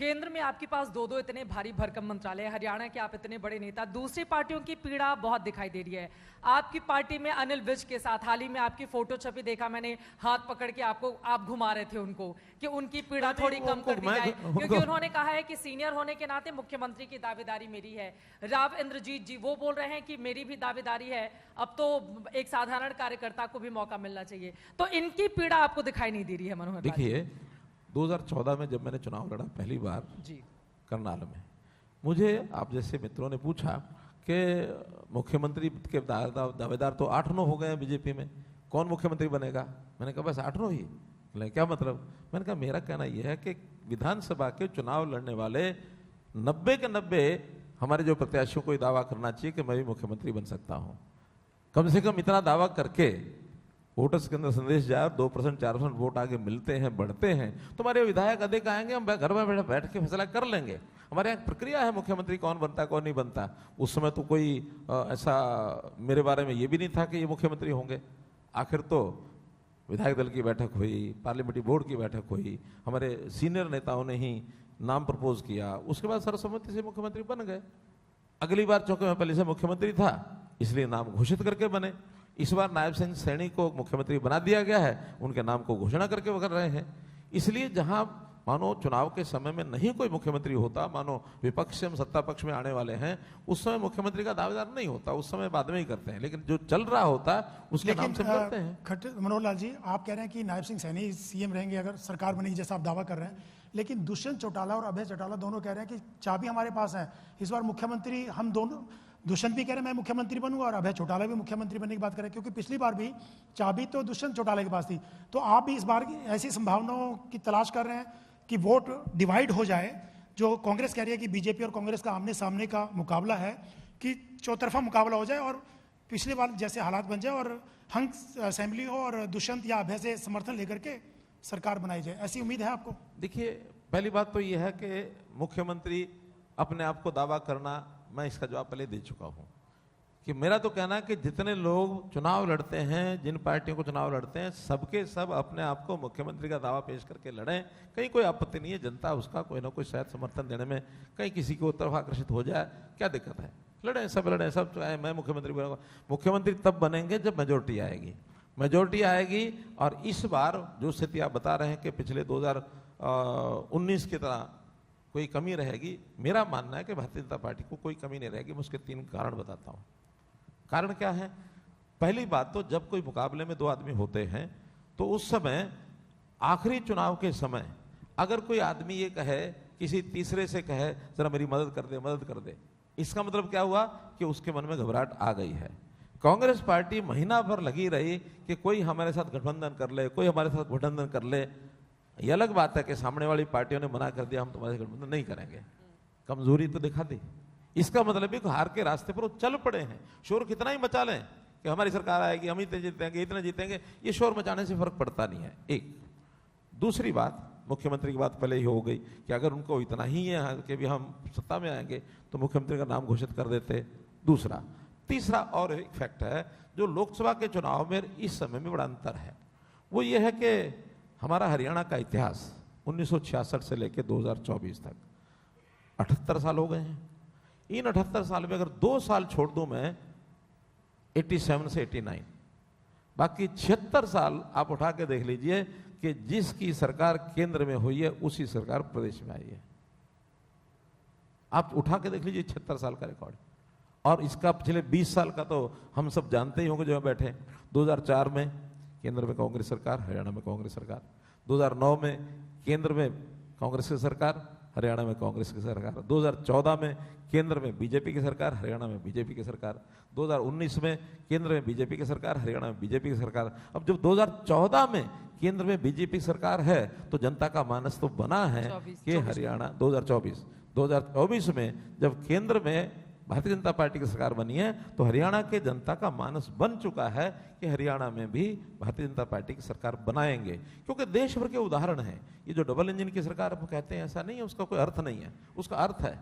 केंद्र में आपके पास दो दो इतने भारी भरकम मंत्रालय, हरियाणा के आप इतने बड़े नेता, दूसरी पार्टियों की पीड़ा बहुत दिखाई दे रही है। आपकी पार्टी में अनिल विज के साथ हाल ही में आपकी फोटो छपी, देखा मैंने, हाथ पकड़ के आप घुमा रहे थे उनको कि उनकी पीड़ा थोड़ी कम कर दी जाए, क्योंकि उन्होंने कहा है कि सीनियर होने के नाते मुख्यमंत्री की दावेदारी मेरी है। राव इंद्रजीत जी वो बोल रहे हैं कि मेरी भी दावेदारी है, अब तो एक साधारण कार्यकर्ता को भी मौका मिलना चाहिए। तो इनकी पीड़ा आपको दिखाई नहीं दे रही है मनोहर? देखिए 2014 में जब मैंने चुनाव लड़ा पहली बार जी करनाल में, मुझे आप जैसे मित्रों ने पूछा कि मुख्यमंत्री के दावेदार तो 8-9 हो गए हैं बीजेपी में, कौन मुख्यमंत्री बनेगा? मैंने कहा बस 8-9 ही। बोले क्या मतलब? मैंने कहा मेरा कहना यह है कि विधानसभा के चुनाव लड़ने वाले 90 के 90 हमारे जो प्रत्याशियों को दावा करना चाहिए कि मैं भी मुख्यमंत्री बन सकता हूं। कम से कम इतना दावा करके वोटर्स के अंदर संदेश जाए, 2% 4% वोट आगे मिलते हैं, बढ़ते हैं, तुम्हारे विधायक अधिक आएंगे, हम घर में बैठ के फैसला कर लेंगे। हमारे यहाँ प्रक्रिया है मुख्यमंत्री कौन बनता है कौन नहीं बनता। उस समय तो कोई ऐसा मेरे बारे में ये भी नहीं था कि ये मुख्यमंत्री होंगे। आखिर तो विधायक दल की बैठक हुई, पार्लियामेंट्री बोर्ड की बैठक हुई, हमारे सीनियर नेताओं ने ही नाम प्रपोज किया, उसके बाद सर्वसम्मति से मुख्यमंत्री बन गए। अगली बार चूंकि मैं पहले से मुख्यमंत्री था इसलिए नाम घोषित करके बने। इस बार नायब सिंह सैनी को मुख्यमंत्री बना दिया गया है, उनके नाम को घोषणा करके वो कर रहे हैं। इसलिए जहां मानो चुनाव के समय में नहीं कोई मुख्यमंत्री होता, मानो विपक्ष से हम सत्ता पक्ष में आने वाले हैं, उस समय मुख्यमंत्री का दावेदार नहीं होता, उस समय बाद में ही करते हैं। लेकिन जो चल रहा होता उसके नाम से करते हैं। मनोहर लाल जी, आप कह रहे हैं कि नायब सिंह सैनी सीएम रहेंगे अगर सरकार बनेगी, जैसा आप दावा कर रहे हैं, लेकिन दुष्यंत चौटाला और अभय चौटाला दोनों कह रहे हैं कि चाबी हमारे पास है, इस बार मुख्यमंत्री हम दोनों, दुष्यंत भी कह रहे हैं मैं मुख्यमंत्री बनूंगा और अभय चौटाला भी मुख्यमंत्री बनने की बात कर रहे हैं, क्योंकि पिछली बार भी चाबी तो दुष्यंत चौटाला के पास थी। तो आप भी इस बार ऐसी संभावनाओं की तलाश कर रहे हैं कि वोट डिवाइड हो जाए, जो कांग्रेस कह रही है कि बीजेपी और कांग्रेस का आमने सामने का मुकाबला है, कि चौतरफा मुकाबला हो जाए और पिछली बार जैसे हालात बन जाए और हंग असेंबली हो और दुष्यंत या अभय से समर्थन लेकर के सरकार बनाई जाए, ऐसी उम्मीद है आपको? देखिए पहली बात तो यह है कि मुख्यमंत्री अपने आप को दावा करना, मैं इसका जवाब पहले दे चुका हूं कि मेरा तो कहना है कि जितने लोग चुनाव लड़ते हैं, जिन पार्टियों को चुनाव लड़ते हैं, सबके सब अपने आप को मुख्यमंत्री का दावा पेश करके लड़ें। कहीं कोई आपत्ति नहीं है, जनता उसका कोई ना कोई शायद समर्थन देने में कहीं किसी को तरफ आकर्षित हो जाए, क्या दिक्कत है? लड़ें, सब चाहे मैं मुख्यमंत्री बनूंगा। मुख्यमंत्री तब बनेंगे जब मेजोरिटी आएगी, मेजोरिटी आएगी। और इस बार जो स्थिति आप बता रहे हैं कि पिछले 2019 की तरह कोई कमी रहेगी, मेरा मानना है कि भारतीय जनता पार्टी को कोई कमी नहीं रहेगी। मैं उसके 3 कारण बताता हूं। कारण क्या है? पहली बात तो जब कोई मुकाबले में 2 आदमी होते हैं तो उस समय आखिरी चुनाव के समय अगर कोई आदमी ये कहे, किसी तीसरे से कहे जरा मेरी मदद कर दे, इसका मतलब क्या हुआ कि उसके मन में घबराहट आ गई है। कांग्रेस पार्टी महीना भर लगी रही कि कोई हमारे साथ गठबंधन कर ले, कोई हमारे साथ गठबंधन कर ले। ये अलग बात है कि सामने वाली पार्टियों ने मना कर दिया हम तुम्हारे गठबंधन नहीं करेंगे, कमजोरी तो दिखा दी। इसका मतलब है कि हार के रास्ते पर वो चल पड़े हैं। शोर कितना ही मचा लें कि हमारी सरकार आएगी, हम इतने जीतेंगे, इतने जीतेंगे, ये शोर मचाने से फर्क पड़ता नहीं है। एक दूसरी बात, मुख्यमंत्री की बात पहले ही हो गई कि अगर उनको इतना ही है कि भी हम सत्ता में आएंगे तो मुख्यमंत्री का नाम घोषित कर देते। दूसरा, तीसरा और एक फैक्ट है जो लोकसभा के चुनाव में इस समय में बड़ा अंतर है, वो ये है कि हमारा हरियाणा का इतिहास 1966 से लेकर 2024 तक 78 साल हो गए हैं। इन 78 साल में अगर 2 साल छोड़ दूं मैं 87 से 89, बाकी 76 साल आप उठा के देख लीजिए कि जिसकी सरकार केंद्र में हुई है उसी सरकार प्रदेश में आई है। आप उठा के देख लीजिए 76 साल का रिकॉर्ड। और इसका पिछले 20 साल का तो हम सब जानते ही होंगे जो बैठे। 2004 में केंद्र में कांग्रेस सरकार, हरियाणा में कांग्रेस सरकार। 2009 में केंद्र में कांग्रेस की सरकार, हरियाणा में कांग्रेस की सरकार। 2014 में केंद्र में बीजेपी की सरकार, हरियाणा में बीजेपी की सरकार। 2019 में केंद्र में बीजेपी की सरकार, हरियाणा में बीजेपी की सरकार। अब जब 2014 में केंद्र में बीजेपी सरकार है तो जनता का मानस तो बना है कि हरियाणा 2024 में जब केंद्र में भारतीय जनता पार्टी की सरकार बनी है तो हरियाणा के जनता का मानस बन चुका है कि हरियाणा में भी भारतीय जनता पार्टी की सरकार बनाएंगे। क्योंकि देश भर के उदाहरण हैं। ये जो डबल इंजन की सरकार आप कहते हैं ऐसा नहीं है, उसका कोई अर्थ नहीं है। उसका अर्थ है